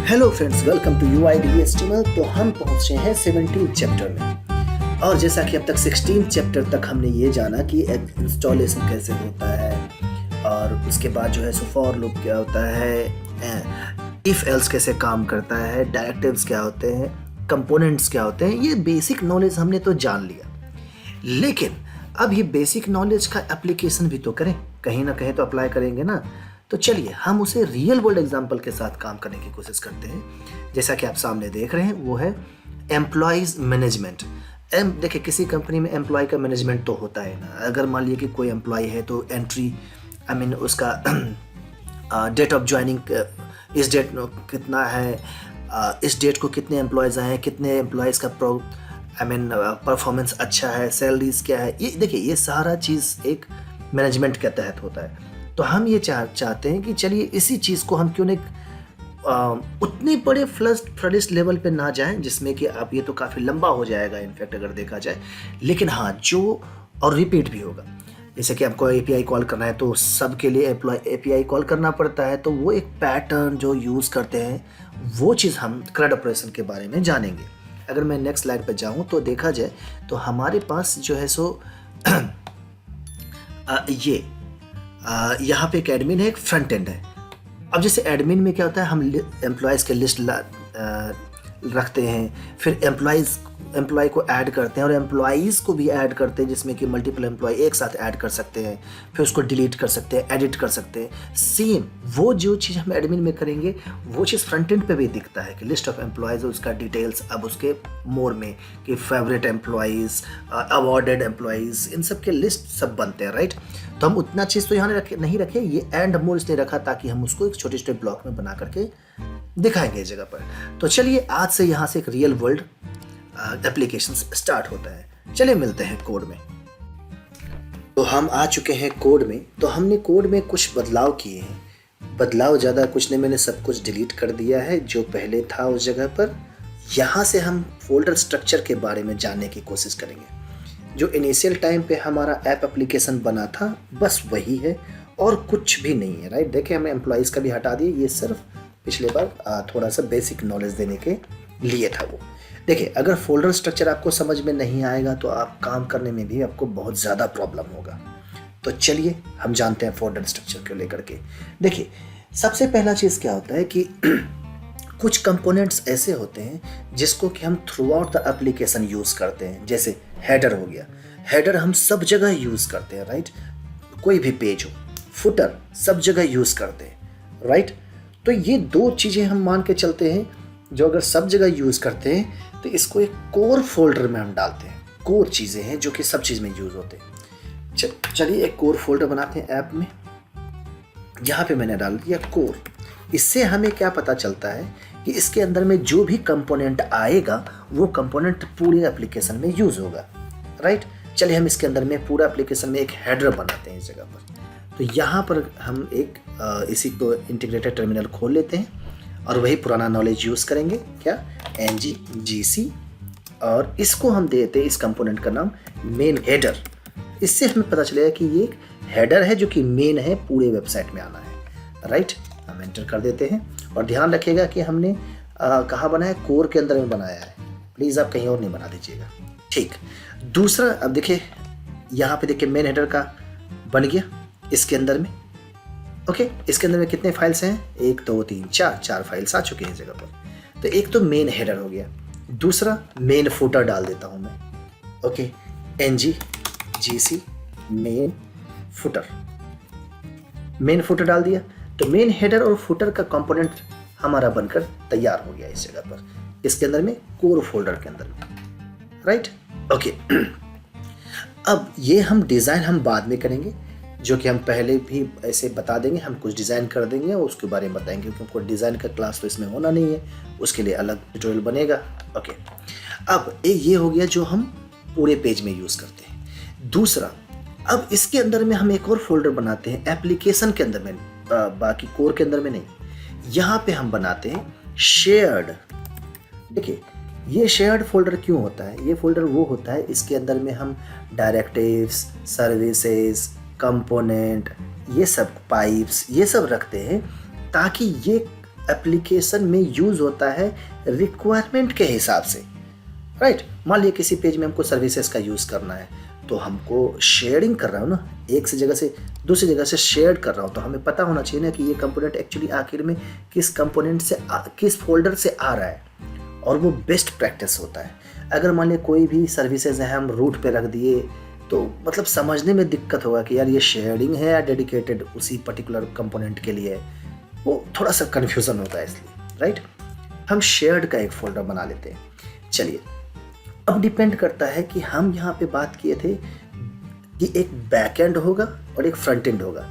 Hello friends, welcome to UIDHTML। तो हम पहुंचे हैं 17 चैप्टर में, और जैसा कि अब तक 16 चैप्टर तक हमने ये जाना कि इंस्टॉलेशन कैसे होता है, और उसके बाद जो है सो फॉर लूप क्या होता है, इफ एल्स कैसे काम करता है, डायरेक्टिव्स क्या होते हैं, कंपोनेंट्स क्या होते हैं। ये बेसिक नॉलेज हमने तो जान लिया, लेकिन अब ये बेसिक नॉलेज का एप्लीकेशन भी तो करें, कहीं ना कहीं तो अप्लाई करेंगे ना। तो चलिए हम उसे रियल वर्ल्ड एग्जांपल के साथ काम करने की कोशिश करते हैं। जैसा कि आप सामने देख रहे हैं वो है एम्प्लॉयज़ मैनेजमेंट। देखिए, किसी कंपनी में एम्प्लॉय का मैनेजमेंट तो होता है ना। अगर मान लीजिए कि कोई एम्प्लॉय है तो एंट्री उसका डेट ऑफ ज्वाइनिंग, इस डेट कितना है, इस डेट को कितने एम्प्लॉयज़ आए हैं, कितने एम्प्लॉयज़ का परफॉर्मेंस अच्छा है, सैलरीज क्या है। ये देखिए, ये सारा चीज़ एक मैनेजमेंट के तहत होता है। तो हम ये चाहते हैं कि चलिए इसी चीज़ को हम क्यों नहीं उतने बड़े फ्लडिश लेवल पे ना जाएं, जिसमें कि आप ये तो काफ़ी लंबा हो जाएगा इनफैक्ट अगर देखा जाए। लेकिन हाँ, जो और रिपीट भी होगा। जैसे कि आपको API कॉल करना है तो सबके लिए API कॉल करना पड़ता है, तो वो एक पैटर्न जो यूज़ करते हैं, वो चीज़ हम CRUD ऑपरेशन के बारे में जानेंगे। अगर मैं नेक्स्ट स्लाइड पर जाऊँ तो देखा जाए तो हमारे पास जो है सो ये यहाँ पे एक एडमिन है, एक फ्रंट एंड है। अब जैसे एडमिन में क्या होता है, हम एम्प्लॉयज़ के लिस्ट रखते हैं, फिर एम्प्लॉय को ऐड करते हैं और एम्प्लॉयज़ को भी ऐड करते हैं, जिसमें कि मल्टीपल एम्प्लॉय एक साथ ऐड कर सकते हैं, फिर उसको डिलीट कर सकते हैं, एडिट कर सकते हैं। सेम वो जो चीज़ हम एडमिन में करेंगे वो चीज़ फ्रंट एंड पे भी दिखता है कि लिस्ट ऑफ एम्प्लॉयज़, उसका डिटेल्स अब उसके मोर में कि फेवरेट एम्प्लॉयज़, अवॉर्डेड एम्प्लॉयज़, इन सब के लिस्ट सब बनते हैं, राइट। तो हम उतना चीज़ तो यहाँ नहीं रखे, ये एंड मोर इसलिए रखा ताकि हम उसको एक छोटे छोटे ब्लॉक में बना करके दिखाएंगे इस जगह पर। तो चलिए आज से यहाँ से एक रियल वर्ल्ड एप्लीकेशन स्टार्ट होता है। चलिए मिलते हैं कोड में। तो हम आ चुके हैं कोड में। तो हमने कोड में कुछ बदलाव किए हैं। बदलाव ज़्यादा कुछ नहीं, मैंने सब कुछ डिलीट कर दिया है जो पहले था उस जगह पर। यहाँ से हम फोल्डर स्ट्रक्चर के बारे में जानने की कोशिश करेंगे। जो इनिशियल टाइम पे हमारा ऐप एप्लीकेशन बना था बस वही है और कुछ भी नहीं है, राइट। देखिए, हमने एम्प्लॉयज़ का भी हटा दिया, ये सिर्फ पिछले बार थोड़ा सा बेसिक नॉलेज देने के लिए था वो। देखिए, अगर फोल्डर स्ट्रक्चर आपको समझ में नहीं आएगा तो आप काम करने में भी आपको बहुत ज़्यादा प्रॉब्लम होगा। तो चलिए हम जानते हैं फोल्डर स्ट्रक्चर को लेकर के। देखिए, सबसे पहला चीज़ क्या होता है कि कुछ कंपोनेंट्स ऐसे होते हैं जिसको कि हम through out the application use करते हैं। जैसे हेडर हो गया, हेडर हम सब जगह यूज़ करते हैं, राइट। कोई भी पेज हो, फुटर सब जगह यूज़ करते हैं, राइट। तो ये दो चीज़ें हम मान के चलते हैं जो अगर सब जगह यूज़ करते हैं तो इसको एक कोर फोल्डर में हम डालते हैं। कोर चीज़ें हैं जो कि सब चीज़ में यूज़ होते हैं। चलिए एक कोर फोल्डर बनाते हैं ऐप में। यहाँ पे मैंने डाल दिया कोर। इससे हमें क्या पता चलता है कि इसके अंदर में जो भी कंपोनेंट आएगा वो कंपोनेंट पूरे एप्लीकेशन में यूज़ होगा, राइट। चलिए हम इसके अंदर में पूरा एप्लीकेशन में एक हेडर बनाते हैं इस जगह पर। तो यहाँ पर हम एक इसी को इंटीग्रेटेड टर्मिनल खोल लेते हैं और वही पुराना नॉलेज यूज़ करेंगे, क्या, ng-gc, और इसको हम देते हैं इस कंपोनेंट का नाम मेन हेडर। इससे हमें पता चलेगा कि ये एक हेडर है जो कि मेन है, पूरे वेबसाइट में आना है, राइट। हम एंटर कर देते हैं और ध्यान रखिएगा कि हमने कहाँ बनाया, कोर के अंदर में बनाया है। प्लीज़ आप कहीं और नहीं बना दीजिएगा, ठीक। दूसरा, अब देखिए यहाँ पे देखिए मेन हेडर का बन गया इसके अंदर में, ओके। इसके अंदर में कितने फाइल्स हैं, 1 2 3 4 फाइल्स आ चुके हैं इस जगह पर। तो एक तो मेन हेडर हो गया, दूसरा मेन फुटर डाल देता हूँ मैं, okay, ng-gc main footer. Main footer डाल दिया तो मेन हेडर और फुटर का कंपोनेंट हमारा बनकर तैयार हो गया इस जगह पर, इसके अंदर में कोर फोल्डर के अंदर में, राइट, ओके। अब ये हम डिज़ाइन हम बाद में करेंगे, जो कि हम पहले भी ऐसे बता देंगे। हम कुछ डिज़ाइन कर देंगे और उसके बारे में बताएंगे, क्योंकि डिज़ाइन का क्लास तो इसमें होना नहीं है, उसके लिए अलग ट्यूटोरियल बनेगा, ओके। अब ये हो गया जो हम पूरे पेज में यूज़ करते हैं। दूसरा, अब इसके अंदर में हम एक और फोल्डर बनाते हैं एप्लीकेशन के अंदर में, बाकी कोर के अंदर में नहीं। यहाँ पे हम बनाते हैं शेयर्ड। देखिए, ये शेयर्ड फोल्डर क्यों होता है, ये फोल्डर वो होता है इसके अंदर में हम डायरेक्टिव्स, सर्विसेज, कंपोनेंट, ये सब पाइप्स, ये सब रखते हैं ताकि ये एप्लीकेशन में यूज़ होता है रिक्वायरमेंट के हिसाब से, राइट। मान लिया किसी पेज में हमको सर्विसेज का यूज़ करना है, तो हमको शेयरिंग कर रहा हूँ ना, एक से जगह से दूसरी जगह से शेयर कर रहा हूँ, तो हमें पता होना चाहिए ना कि ये कंपोनेंट एक्चुअली आखिर में किस कंपोनेंट से किस फोल्डर से आ रहा है, और वो बेस्ट प्रैक्टिस होता है। अगर मान लिया कोई भी सर्विसेज है हम रूट पे रख दिए, तो मतलब समझने में दिक्कत होगा कि यार ये शेयरिंग है या डेडिकेटेड उसी पर्टिकुलर कंपोनेंट के लिए है, वो थोड़ा सा कन्फ्यूज़न होता है इसलिए, राइट। हम शेयर्ड का एक फोल्डर बना लेते हैं। चलिए, अब डिपेंड करता है कि हम यहाँ पे बात किए थे कि एक बैक एंड होगा और एक फ्रंट एंड होगा।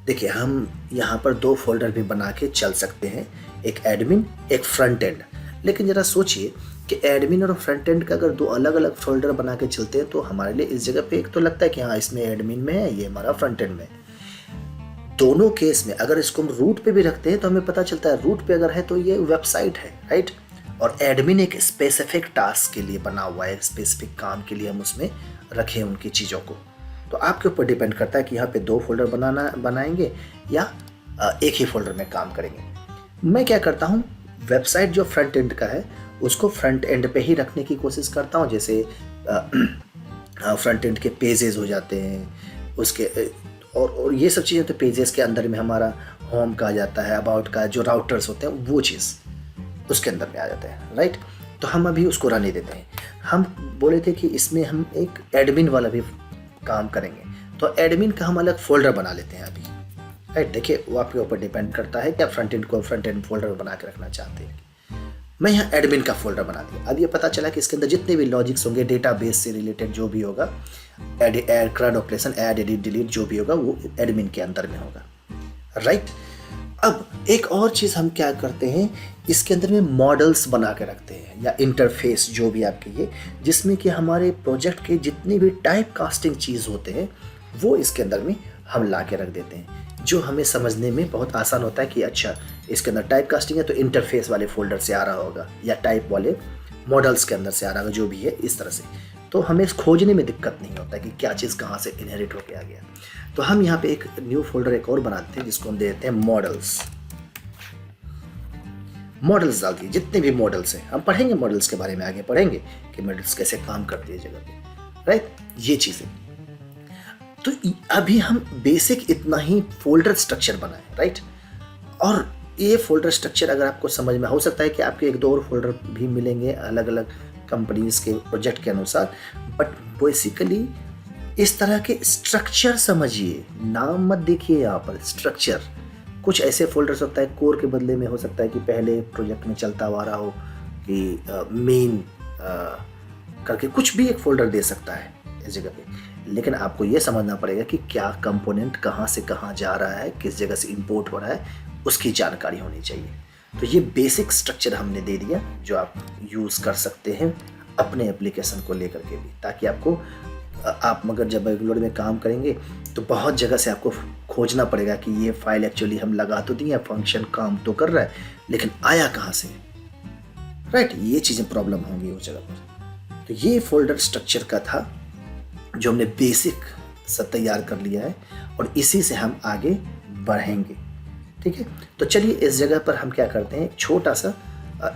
देखिए, हम यहाँ पर 2 फोल्डर भी बना के चल सकते हैं, एक एडमिन एक फ्रंट एंड। लेकिन ज़रा सोचिए कि एडमिन और फ्रंट एंड का अगर 2 अलग अलग फोल्डर बना के चलते हैं, तो हमारे लिए इस जगह पे एक तो लगता है कि हाँ इसमें एडमिन में है, ये हमारा फ्रंट एंड में। दोनों केस में अगर इसको हम रूट पे भी रखते हैं तो हमें पता चलता है रूट पे अगर है तो ये वेबसाइट है, राइट। और एडमिन एक स्पेसिफिक टास्क के लिए बना हुआ है, स्पेसिफिक काम के लिए हम उसमें रखें उनकी चीज़ों को। तो आपके ऊपर डिपेंड करता है कि यहाँ पे 2 फोल्डर बनाएंगे या एक ही फोल्डर में काम करेंगे। मैं क्या करता हूँ, वेबसाइट जो फ्रंट एंड का है उसको फ्रंट एंड पे ही रखने की कोशिश करता हूँ। जैसे फ्रंट एंड के पेजेस हो जाते हैं उसके, और ये सब चीज़ें तो पेजेस के अंदर में हमारा होम का आ जाता है, अबाउट का जो राउटर्स होते हैं वो चीज़ उसके अंदर में आ जाता है, राइट। तो हम अभी उसको रहने देते हैं। हम बोले थे कि इसमें हम एक एडमिन वाला भी काम करेंगे, तो एडमिन का हम अलग फोल्डर बना लेते हैं अभी, राइट। देखिए, वो आपके ऊपर डिपेंड करता है कि आप फ्रंट एंड को फ्रंट एंड फोल्डर बना के रखना चाहते हैं। मैं यहाँ एडमिन का फोल्डर बना दिया। अब ये पता चला कि इसके अंदर जितने भी लॉजिक्स होंगे, डेटाबेस से रिलेटेड जो भी होगा, add CRUD operation, add edit delete जो भी होगा वो एडमिन के अंदर में होगा, राइट। अब एक और चीज़ हम क्या करते हैं, इसके अंदर में मॉडल्स बना के रखते हैं या इंटरफेस जो भी आप कहिए, जिसमें कि हमारे प्रोजेक्ट के जितनी भी टाइप कास्टिंग चीज़ होते हैं वो इसके अंदर में हम ला के रख देते हैं, जो हमें समझने में बहुत आसान होता है कि अच्छा इसके अंदर टाइप कास्टिंग है तो इंटरफेस वाले फोल्डर से आ रहा होगा या टाइप वाले मॉडल्स के अंदर से आ रहा होगा, जो भी है इस तरह से। तो हमें खोजने में दिक्कत नहीं होता कि क्या चीज़ कहाँ से इनहेरिट होके आ गया। तो हम यहाँ पे एक न्यू फोल्डर एक और बनाते हैं जिसको हम देते हैं मॉडल्स। मॉडल्स डाल दिए, जितने भी मॉडल्स हैं हम पढ़ेंगे, मॉडल्स के बारे में आगे पढ़ेंगे कि मॉडल्स कैसे काम करती है जगह पे, राइट। ये चीज़ें तो अभी हम बेसिक इतना ही फोल्डर स्ट्रक्चर बनाए, राइट। और ये फोल्डर स्ट्रक्चर अगर आपको समझ में, हो सकता है कि आपके 1-2 और फोल्डर भी मिलेंगे अलग अलग कंपनीज के प्रोजेक्ट के अनुसार, बट बेसिकली इस तरह के स्ट्रक्चर समझिए, नाम मत देखिए यहाँ पर, स्ट्रक्चर। कुछ ऐसे फोल्डर्स होता है कोर के बदले में, हो सकता है कि पहले प्रोजेक्ट में चलता हुआ रहा हो कि मेन करके कुछ भी एक फोल्डर दे सकता है इस जगह पे। लेकिन आपको ये समझना पड़ेगा कि क्या कंपोनेंट कहाँ से कहाँ जा रहा है, किस जगह से इंपोर्ट हो रहा है, उसकी जानकारी होनी चाहिए। तो ये बेसिक स्ट्रक्चर हमने दे दिया जो आप यूज़ कर सकते हैं अपने एप्लीकेशन को लेकर के भी, ताकि आपको आप मगर जब रेगुलर में काम करेंगे तो बहुत जगह से आपको खोजना पड़ेगा कि ये फाइल एक्चुअली हम लगा तो दिए, फंक्शन काम तो कर रहा है, लेकिन आया कहाँ से, राइट। ये चीज़ें प्रॉब्लम होंगी उस जगह पर। तो ये फोल्डर स्ट्रक्चर का था जो हमने बेसिक सब तैयार कर लिया है और इसी से हम आगे बढ़ेंगे, ठीक है। तो चलिए इस जगह पर हम क्या करते हैं, एक छोटा सा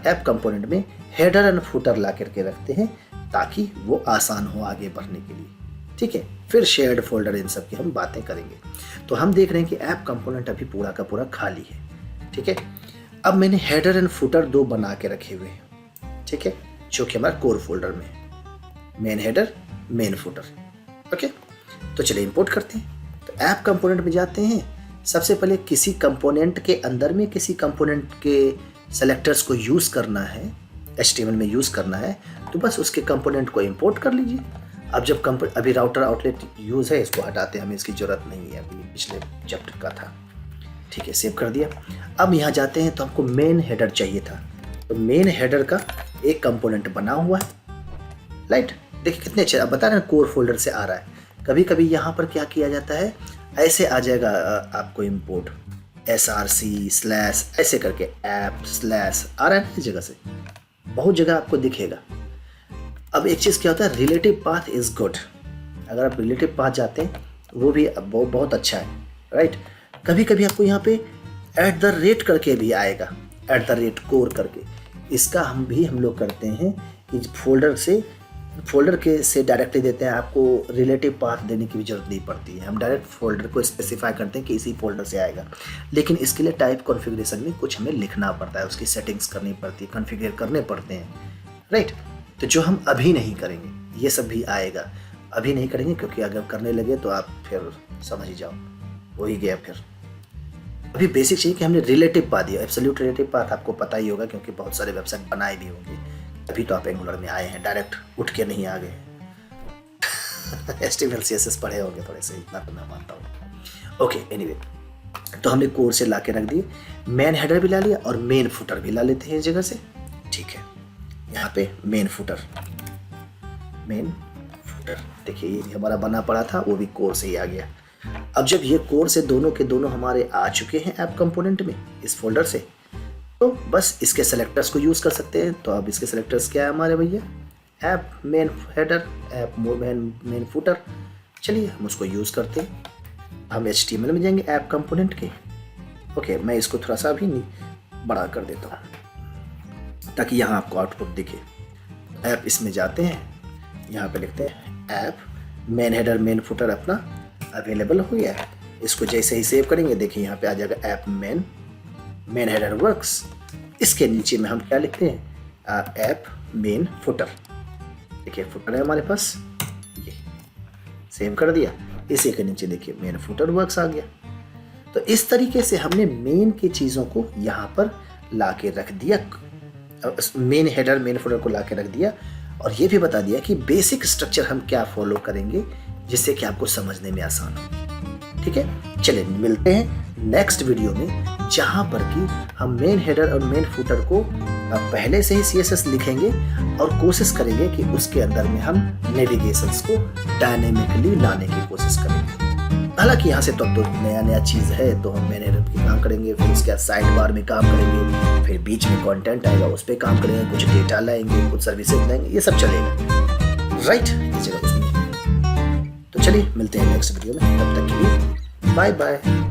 ऐप कंपोनेंट में हेडर एंड फुटर ला करके रखते हैं ताकि वो आसान हो आगे बढ़ने के लिए, ठीक है। फिर शेयर्ड फोल्डर इन सब की हम बातें करेंगे। तो हम देख रहे हैं कि ऐप कंपोनेंट अभी पूरा का पूरा खाली है, ठीक है। अब मैंने हेडर एंड फुटर 2 बना के रखे हुए हैं, ठीक है, जो कि हमारे कोर फोल्डर में है, main header main footer, okay. तो चलिए इंपोर्ट करते हैं। तो ऐप कंपोनेंट में जाते हैं, सबसे पहले किसी कंपोनेंट के अंदर में किसी कंपोनेंट के सेलेक्टर्स को यूज़ करना है, HTML में यूज़ करना है, तो बस उसके कंपोनेंट को इंपोर्ट कर लीजिए। अब जब अभी राउटर आउटलेट यूज़ है, इसको हटाते हैं, हमें इसकी ज़रूरत नहीं है, अभी पिछले चैप्टर का था, ठीक है, सेव कर दिया। अब यहाँ जाते हैं तो हमको मेन हेडर चाहिए था, तो मेन हेडर का एक कंपोनेंट बना हुआ है, राइट। देखिए कितने अच्छे, अब बता रहे हैं कोर फोल्डर से आ रहा है। कभी कभी यहाँ पर क्या किया जाता है, ऐसे आ जाएगा आपको इंपोर्ट src/ ऐसे करके ऐप/ आ रहा है ना इस जगह से, बहुत जगह आपको दिखेगा। अब एक चीज़ क्या होता है, रिलेटिव पाथ इज़ गुड। अगर आप रिलेटिव पाथ जाते हैं वो भी बहुत अच्छा है, राइट। कभी कभी आपको यहाँ पे @ करके भी आएगा, @core करके। इसका हम लोग करते हैं कि फोल्डर के से डायरेक्टली देते हैं, आपको रिलेटिव पाथ देने की भी जरूरत नहीं पड़ती है। हम डायरेक्ट फोल्डर को स्पेसिफाई करते हैं कि इसी फोल्डर से आएगा। लेकिन इसके लिए टाइप कॉन्फ़िगरेशन में कुछ हमें लिखना पड़ता है, उसकी सेटिंग्स करनी पड़ती है, कॉन्फ़िगर करने पड़ते हैं, राइट। तो जो हम अभी नहीं करेंगे, ये सब भी आएगा, अभी नहीं करेंगे क्योंकि अगर करने लगे तो आप फिर समझ ही जाओ, हो ही गया। फिर अभी बेसिक चाहिए कि हमने रिलेटिव पाथ दिया। एब्सोल्यूट रिलेटिव पाथ आपको पता ही होगा क्योंकि बहुत सारे वेबसाइट बनाए भी होंगे, अभी तो आप एंगुलर में आए हैं, डायरेक्ट उठ के नहीं आ गए। HTML CSS पढ़े होंगे थोड़े से, इतना तो मैं मानता हूँ। ओके, एनीवे, तो हमने कोर से ला के रख दिए, मेन हेडर भी ला लिया और मेन फुटर भी ला लेते हैं इस जगह से, ठीक है। यहाँ पे मेन फुटर देखिए, ये हमारा बना पड़ा था, वो भी कोर से ही आ गया। अब जब ये कोर से दोनों के दोनों हमारे आ चुके हैं ऐप कंपोनेंट में इस फोल्डर से, तो बस इसके सेलेक्टर्स को यूज़ कर सकते हैं। तो अब इसके सेलेक्टर्स क्या है हमारे भैया, app main header, app main footer. चलिए हम उसको यूज़ करते हैं। हम HTML में जाएंगे ऐप कंपोनेंट के। ओके, मैं इसको थोड़ा सा भी बड़ा कर देता हूँ ताकि यहाँ आपको आउटपुट दिखे। ऐप इसमें जाते हैं, यहाँ पे लिखते हैं app main header main footer अपना अवेलेबल हो गया है। इसको जैसे ही सेव करेंगे, देखिए यहाँ पे आ जाएगा ऐप मेन हेडर वर्क्स। इसके नीचे में हम क्या लिखते हैं, ऐप मेन फुटर। देखिए फुटर है हमारे पास, ये सेव कर दिया। इसी के नीचे देखिए मेन फुटर वर्क्स आ गया। तो इस तरीके से हमने मेन की चीज़ों को यहाँ पर ला के रख दिया, मेन हेडर मेन फुटर को ला के रख दिया, और ये भी बता दिया कि बेसिक स्ट्रक्चर हम क्या फॉलो करेंगे जिससे कि आपको समझने में आसान हो। ठीक है, चलिए मिलते हैं नेक्स्ट वीडियो में, जहाँ पर कि हम मेन हेडर और मेन फुटर को पहले से ही CSS लिखेंगे और कोशिश करेंगे कि उसके अंदर में हम नेविगेशंस को डायनेमिकली लाने की कोशिश करेंगे। हालांकि यहाँ से तो अब तो नया चीज़ है, तो हम मेन हेडर पे काम करेंगे, फिर उसके बाद साइड बार में काम करेंगे, फिर बीच में कंटेंट आएगा उस पर काम करेंगे, कुछ डेटा लाएंगे, कुछ सर्विसेज लाएंगे, ये सब चलेगा, राइट। इस जगह उसमें तो चलिए मिलते हैं नेक्स्ट वीडियो में, तब तक के लिए बाय बाय।